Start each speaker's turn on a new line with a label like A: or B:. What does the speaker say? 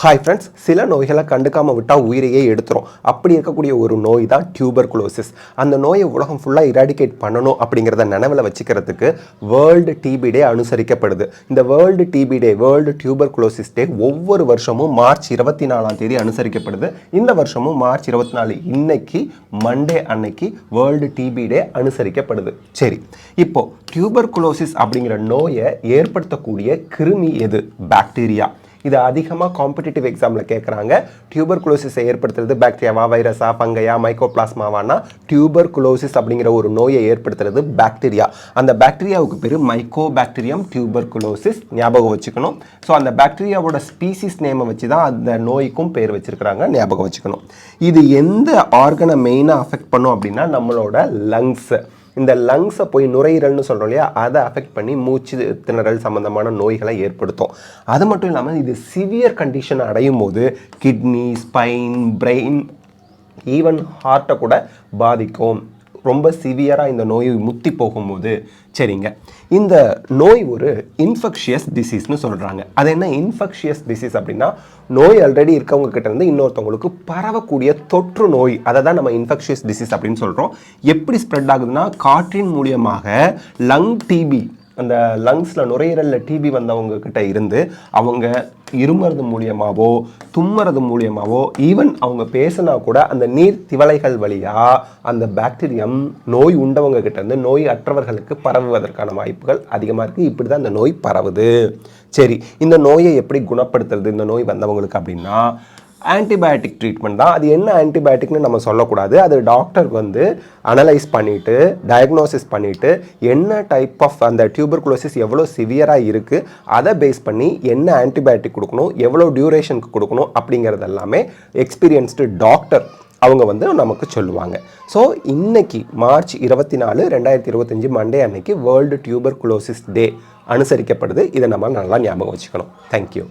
A: Hi friends, சில நோய்களை கண்டுக்காமல் விட்டால் உயிரையே எடுத்துரும். அப்படி இருக்கக்கூடிய ஒரு நோய் தான் டியூபர்குலோசிஸ். அந்த நோயை உலகம் ஃபுல்லாக இராடிகேட் பண்ணணும் அப்படிங்கிறத நினைவில் வச்சுக்கிறதுக்கு வேர்ல்டு டிபி டே அனுசரிக்கப்படுது. இந்த வேர்ல்டு டிபி டே, வேர்ல்டு டியூபர்குலோசிஸ் டே ஒவ்வொரு வருஷமும் மார்ச் 24 அனுசரிக்கப்படுது. இந்த வருஷமும் மார்ச் 24 இன்னைக்கு மண்டே அன்னைக்கு வேர்ல்டு டிபி டே அனுசரிக்கப்படுது. சரி, இப்போ டியூபர்குலோசிஸ் அப்படிங்கிற நோயை ஏற்படுத்தக்கூடிய கிருமி எது? பாக்டீரியா. இது அதிகமாக காம்படிட்டிவ் எக்ஸாமில் கேட்குறாங்க. டியூபர்குலோசிஸை ஏற்படுத்துறது பாக்டீரியாவா, வைரஸா, ஃபங்கையா, மைக்கோபிளாஸ்மாவானா? டியூபர்குலோசிஸ் அப்படிங்கிற ஒரு நோயை ஏற்படுத்துறது பாக்டீரியா. அந்த பாக்டீரியாவுக்கு பேர் மைக்கோபாக்டீரியம் டியூபர்குலோசிஸ். ஞாபகம் வச்சுக்கணும். ஸோ அந்த பாக்டீரியாவோட ஸ்பீசிஸ் நேமை வச்சு தான் அந்த நோய்க்கும் பேர் வச்சிருக்கிறாங்க. ஞாபகம் வச்சுக்கணும். இது எந்த ஆர்கனை மெயினாக அஃபெக்ட் பண்ணும் அப்படின்னா நம்மளோட லங்ஸ். இந்த லங்ஸை போய் நுரையீரல்னு சொல்கிறோம் இல்லையா, அதை அஃபெக்ட் பண்ணி மூச்சு திணறல் சம்மந்தமான நோய்களை ஏற்படுத்தும். அது மட்டும் இல்லாமல் இது சிவியர் கண்டிஷன் அடையும் போது கிட்னி, ஸ்பைன், பிரெயின், ஈவன் ஹார்ட்டை கூட பாதிக்கும். ரொம்ப சிவியராக இந்த நோய் முத்தி போகும்போது. சரிங்க, இந்த நோய் ஒரு இன்ஃபெக்ஷியஸ் டிசீஸ்னு சொல்கிறாங்க. அது என்ன இன்ஃபெக்ஷியஸ் டிசீஸ் அப்படின்னா, நோய் ஆல்ரெடி இருக்கவங்க கிட்ட இருந்து இன்னொருத்தவங்களுக்கு பரவக்கூடிய தொற்று நோய். அதை தான் நம்ம இன்ஃபெக்ஷியஸ் டிசீஸ் அப்படின்னு சொல்கிறோம். எப்படி ஸ்ப்ரெட் ஆகுதுன்னா, காற்றின் மூலியமாக லங் டிபி, அந்த லங்ஸில் நுரையீரலில் டிபி வந்தவங்க கிட்ட இருந்து அவங்க இருமுறது மூலியமாகவோ தும்முறது மூலியமாகவோ ஈவன் அவங்க பேசினா கூட அந்த நீர் திவலைகள் வழியாக அந்த பாக்டீரியம் நோய் உண்டவங்க கிட்ட இருந்து நோய் அற்றவர்களுக்கு பரவுவதற்கான வாய்ப்புகள் அதிகமாக இருக்குது. இப்படி தான் இந்த நோய் பரவுது. சரி, இந்த நோயை எப்படி குணப்படுத்துறது இந்த நோய் வந்தவங்களுக்கு அப்படின்னா ஆன்டிபயோட்டிக் ட்ரீட்மெண்ட் தான். அது என்ன ஆன்டிபயோட்டிக்னு நம்ம சொல்லக்கூடாது. அது டாக்டர் வந்து அனலைஸ் பண்ணிவிட்டு டயக்னோசிஸ் பண்ணிவிட்டு என்ன டைப் ஆஃப் அந்த டியூபர்குலோசிஸ் எவ்வளோ சிவியராக இருக்குது அதை பேஸ் பண்ணி என்ன ஆன்டிபயோட்டிக் கொடுக்கணும், எவ்வளோ டியூரேஷனுக்கு கொடுக்கணும் அப்படிங்கிறது எல்லாமே எக்ஸ்பீரியன்ஸ்டு டாக்டர் அவங்க வந்து நமக்கு சொல்லுவாங்க. ஸோ இன்னைக்கு மார்ச் 24, 2025 மண்டே அன்னைக்கு வேர்ல்டு டியூபர்குலோசிஸ் டே அனுசரிக்கப்படுது. இதை நம்ம நல்லா ஞாபகம் வச்சுக்கணும். தேங்க்யூ.